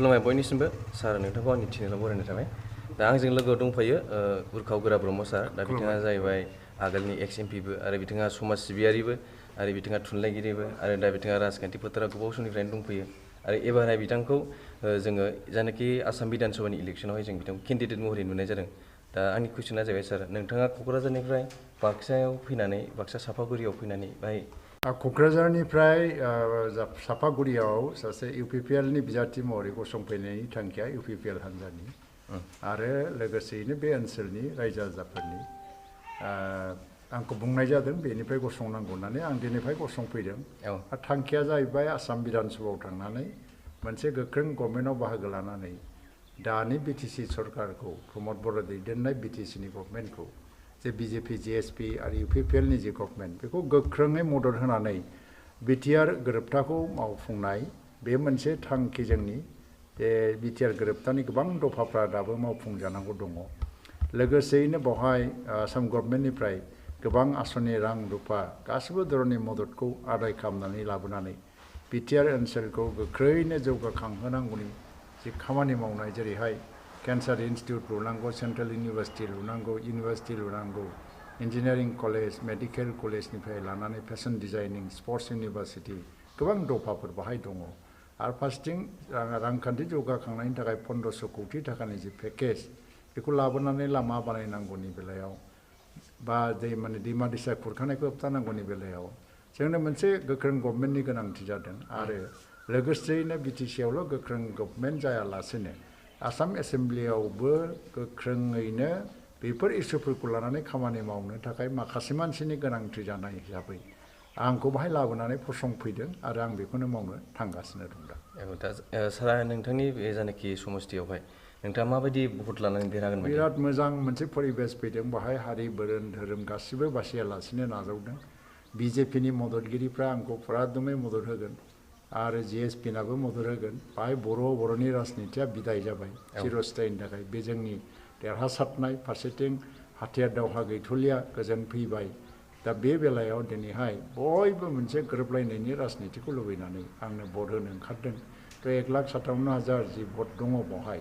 खुलुमबाय बयनिसिमबो सार नोंथांखौ आंनि थिनहरनायाव बरायनाय थाबाय दा आंजों लोगोआव दंफायो उरखाव गोरा ब्रह्म सार दा बिथाङा जाहैबाय आगोलनि एक्स एमपिबो आरो बिथाङा समाज सिबियारिबो आरो बिथाङा थुनलाइगिरिबो आरो दा बिथाङा राजखान्थि फोथाराव गोबाव समनिफ्रायनो दंफैयो आरो एबारहाय बिथांखौ जोङो जायनाखि आसाम बिधान सभानि इलेक्सनावहाय जों बिथांखौ केन्डिडेट महरै नुनाय जादों दा आंनि कुइसना जाहैबाय सार नोंथाङा क'क्राझारनिफ्राय बाक्सायाव फैनानै बाक्सा सापागुरियाव फैनानै बाहाय क'क्राझारनिफ्राय सापागुरियाव सासे इउपिपिएलनि बिजाथि महरै गसंफैनायनि थांखिया इउपिपिएल हान्जानि आरो लोगोसेयैनो बे ओनसोलनि रायजो राजाफोरनि आंखौ बुंनाय जादों बेनिफ्राय गसंनांगौ होननानै आं दिनैफ्राय गसंफैदों थांखिया जाहैबाय आसाम बिधान सभायाव थांनानै मोनसे गोख्रों गभर्नमेन्टआव बाहागो लानानै दानि बिटिसि सरकारखौ प्रमद बर' दैदेननाय बिटिसिनि गभर्नमेन्टखौ जे बिजेपि जिएसपि आरो इउपिपिएलनि जे गभर्नमेन्ट बेखौ गोख्रोङै मदद होनानै बिटिआर गोरोबथाखौ मावफुंनाय बे मोनसे थांखि जोंनि जे बिटिआर गोरोबथानि गोबां दफाफ्रा दाबो मावफुंजानांगौ दङ लोगोसेयैनो बेवहाय आसाम गभर्नमेन्टनिफ्राय गोबां आसनि रां रुफा गासिबो धरननि मददखौ आदाय खालामनानै लाबोनानै बिटिआर ओनसोलखौ गोख्रैनो जौगाखांहोनांगौनि जे खामानि मावनाय जेरैहाय केन्सार इन्सटिटिउट लुनांगौ सेन्ट्रेल इउनिभार्सिटि लुनांगौ इन्जिनियारिं कलेज मेडिकेल कलेजनिफ्राय लानानै फेशन डिजाइनिं स्पर्ट्स इउनिभार्सिटि गोबां दफाफोर बाहाय दङ आरो फारसेथिं रांखान्थि जौगाखांनायनि थाखाय 1500 कौटि थाखानि जे पेकेज बेखौ लाबोनानै लामा बानायनांगौनि बेलायाव बा दैमा दैसा खुरखानायखौ होबथानांगौनि बेलायाव जोंनो मोनसे गोख्रों गभर्नमेन्टनि गोनांथि जादों आरो लोगोसेयैनो बिटिसिआवल' गोख्रों गभर्नमेन्ट जायालासेनो आसाम एसेम्ब्लियावबो गोख्रोङैनो बेफोर इसुफोरखौ लानानै खामानि मावनो थाखाय माखासे मानसिनि गोनांथि जानाय हिसाबै आंखौ बाहाय लाबोनानै फसंफैदों आरो आं बेखौनो मावनो थांगासिनो दं दा सारा नोंथांनि बे जायनाखि समस्थियावहाय नोंथाङा माबायदि भट लानानै देरहागोन बिराद मोजां मोनसे परिबेस फैदों बाहाय हारि धोरोम गासिबो बासियालासिनो नाजावदों बिजेपिनि मददगिरिफ्रा आंखौ फुरादमै मदद होगोन आरो जिएसपिनाबो मदद होगोन बाहाय बर'नि राजनितिया बिदाय जाबाय चिरस्थायनि थाखाय बे जोंनि देरहासारनाय फारसेथिं हाथियार दावहा गैथ'लिया गोजोन फैबाय दा बे बेलायाव दिनैहाय बयबो मोनसे गोरोबलायनायनि राजनितिखौ लुबैनानै आंनो भट होनो ओंखारदों थ' 1,57,000 जि भट दङ बेवहाय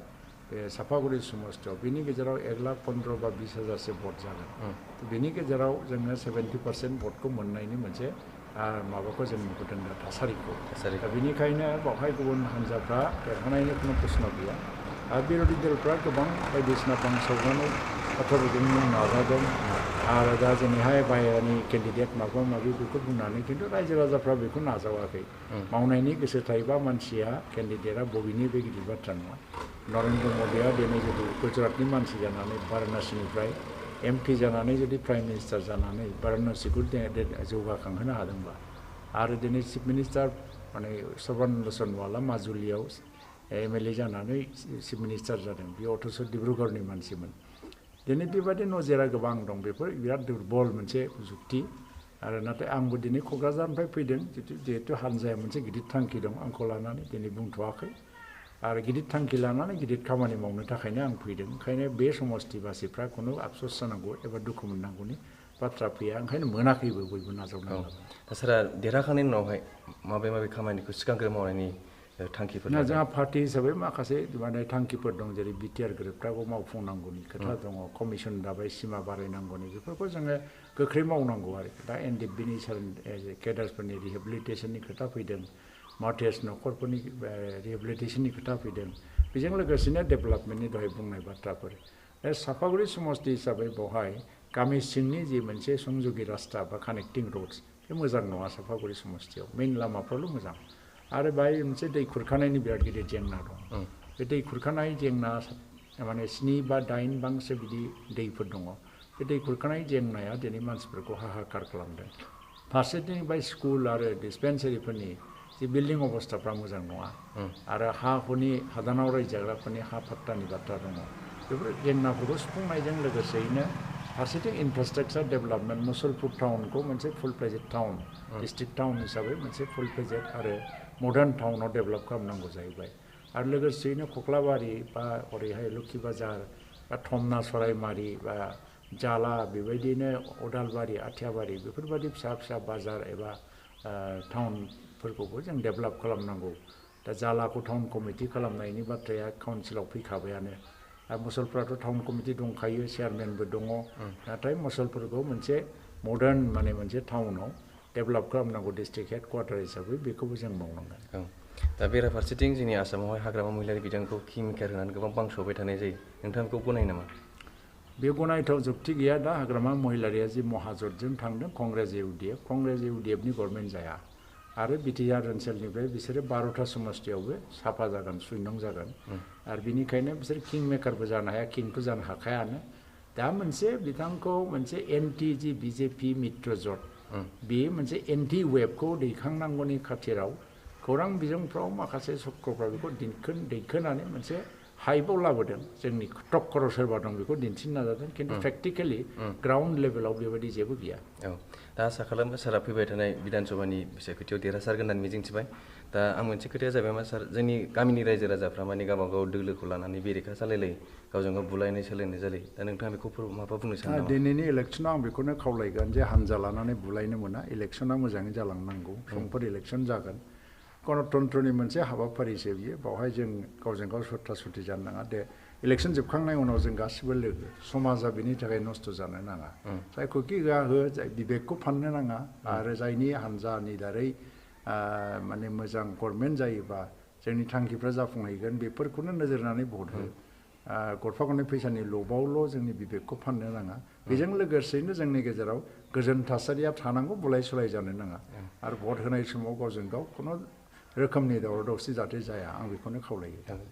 बे सापागुरि समस्थियाव बेनि गेजेराव 1,15,000 बा 20,000सो भट जागोन बेनि गेजेराव जोङो 70% भटखौ मोननायनि मोनसे माबाखौ जों नुबोदों दा थासारिखौ दा बेनिखायनो बेवहाय गुबुन हान्जाफ्रा देरहानायनि खुनु प्रश्न गैया आरो बिर'धि दलफ्रा गोबां बायदिसिना बांसावनानै बाथ्राफोरखौ बुंनो नाजादों आरो दा जोंनिहाय बाहेरानि केन्डिडेट माबा माबि बेखौ बुंनानै खिन्थु रायजो राजाफ्रा बेखौ नाजावाखै मावनायनि गोसो थायोबा मानसिया केन्डिडेटआ बबेनि बे गिदिर बाथ्रा नङा नरेन्द्र मदिया दिनै जुदि गुजरातनि मानसि जानानै बारानासिनिफ्राय एमपि जानानै जुदि प्राइम मिनिस्टार जानानै बारानासिखौ जौगाखांहोनो हादोंबा आरो दिनै चिफ मिनिस्टार माने सर्बानन्द सन'वाला माजुलियाव एमएलए जानानै चिफ मिनिस्टार जादों बे अथ'स' डिब्रुगड़नि मानसिमोन दिनै बेबायदि नजिरा गोबां दं बेफोर बिराद दुरबल मोनसे जुक्ति आरो नाथाय आंबो दिनै क'क्राझारनिफ्राय फैदों जिहेतु हान्जाया मोनसे गिदिर थांखि दं आंखौ लानानै दिनै बुंथ'वाखै आरो गिदिर थांखि लानानै गिदिर खामानि मावनो थाखायनो आं फैदों ओंखायनो बे समस्थिबासिफ्रा खुनु आफस'स जानांगौ एबा दुखु मोननांगौनि बाथ्रा फैया ओंखायनो मोनाखैबो बयबो नाजावनांगौ दा सारा देरहाखांनायनि उनावहाय माबे खामानिखौ सिगांग्रो मावनायनि थांखिफोर जोंहा पार्टि हिसाबै माखासे माने थांखिफोर दं जेरै बिटिआर गोरोबथाखौ मावफुंनांगौनि खोथा दङ कमिसन दाबाय सिमा बारायनांगौनि बेफोरखौ जोङो गोख्रै मावनांगौ आरो दा एनडिएफबिनि केडार्सफोरनि रिहेबिलिटेसननि खोथा फैदों मार्टियार्स न'खरफोरनि रिहेबिलिटेसननि खोथा फैदों बेजों लोगोसेनो डेभेलपमेन्टनि दहाय बुंनाय बाथ्राफोर दा सापागुरि समस्ति हिसाबै बेवहाय गामि सिंनि जि मोनसे संजुगि रास्ता बा कानेक्टिं रड्स बे मोजां नङा सापागुरि समस्तियाव मेइन लामाफ्राल' मोजां आरो बाहाय मोनसे दै खुरखानायनि बिराद गिदिर जेंना दं बे दै खुरखानाय जेंना माने 7 बा 8 बांसो बिदि दैफोर दङ बे दै खुरखानाय जेंनाया दिनै मानसिफोरखौ हाहाकार खालामदों फारसेथिं बाय स्कुल आरो डिसपेन्सारिफोरनि जे बिल्डिं अबस्थाफ्रा मोजां नङा आरो हा हुनि हादानाव रायजाग्राफोरनि हा फाट्टानि बाथ्रा दङ बेफोर जेंनाफोरखौ सुफुंनायजों लोगोसेयैनो फारसेथिं इनफ्रास्ट्राक्चार डेभेलपमेन्ट मुसलपुर टाउनखौ मोनसे फुल फ्लेजेड टाउन डिस्ट्रिक्ट टाउन हिसाबै मोनसे फुल फ्लेजेड आरो मडार्न टाउनाव डेभेलप खालामनांगौ जाहैबाय आरो लोगोसेयैनो कख्लाबारि बा ओरैहाय लोखि बाजार बा थमना सराइमारि बा जाला बेबायदिनो अदालबारि आथियाबारि बेफोरबायदि फिसा फिसा बाजार एबा टाउनफोरखौबो जों डेभेलप खालामनांगौ दा जालाखौ टाउन कमिटि खालामनायनि बाथ्राया काउन्सिलाव फैखाबायानो मसलफोराथ' टाउन कमिटि दंखायो चेयारमेनबो दङ नाथाय मसलफोरखौ मोनसे मडार्न माने मोनसे टाउनाव डेभेलप खालामनांगौ डिस्ट्रिक्ट हेडक्वार्टार हिसाबै बेखौबो जों मावनांगोन दा बेराफारसेथिं जोंनि आसामावहाय हाग्रामा महिलारि बिथांखौ किंमेकार होनानै गोबां बांस'बाय थानाय जायो नोंथाङा बेखौ गनायो नामा बे गनायथाव जुक्ति गैया दा हाग्रामा महिलारिया जि महाजोतजों थांदों कंग्रेस इउडिएफ नि गभर्नमेन्ट जाया आरो बिटिआर ओनसोलनिफ्राय बिसोरो 12टा समष्टियावबो साफा जागोन सुइनं जागोन आरो बिनिखायनो बिसोर किंमेकारबो जानो हाया किंथ' जानो हाखायानो दा मोनसे बिथांखौ मोनसे एन्टि जि बिजेपि मित्रजोट बे मोनसे एन्टि वेबखौ दैखांनांगौनि खाथिराव खौरां बिजोंफ्राव माखासे चक्रफ्रा बेखौ दैखोनानै मोनसे हाइपआव लाबोदों जोंनि टक्कराव सोरबा दं बेखौ दिन्थिनो नाजादों खिन्थु प्रेक्टिकेलि ग्राउन्ड लेभेलाव बेबायदि जेबो गैया दा आसा खालामो सारा फैबाय थानाय बिधान सभानि बिसायख'थियाव देरहासारगोन होननानै मिजिंथिबाय दा आं मोनसे खोथाया जाबाय मा सार जोंनि गामिनि रायजो राजाफ्रा माने गावबा गाव दोलोखौ लानानै बेरेखा जालायलायो गावजों गाव बुलायनाय सोलायनाय जालायो दा नोंथाङा बेखौ माबा बुंनो सानो नामा दिनैनि इलेक्सनाव आं बेखौनो खावलायगोन जे हानजा लानानै बुलायनो मोना इलेक्सना मोजाङै जालांनांगौ समफोर इलेक्सन जागोन गणतन्त्रनि मोनसे हाबाफारिसो बियो बावहाय जों गावजों गाव सुथा सुथि जानो नाङा दे इलेक्सन जोबखांनायनि उनाव जों गासिबो लोगो समाजा बिनि थाखाय नस्थ' जानो नाङा जायखौ कि हो जाय बिबेकखौ फाननो नाङा आरो जायनि हानजानि दारै माने मोजां गभर्नमेन्ट जायोबा जोंनि थांखिफ्रा जाफुंहैगोन बेफोरखौनो नोजोर होनानै भट हो गरफा गरनै फैसानि लबावल' जोंनि बिबेकखौ फाननो नाङा बेजों लोगोसेनो जोंनि गेजेराव गोजोन थासारिया थानांगौ बुलाय सुलाय जानो नाङा आरो भट होनाय समाव गावजों गाव खुनु रोखोमनि दावराव दावसि जाहाथे जाया आं बेखौनो खावलायो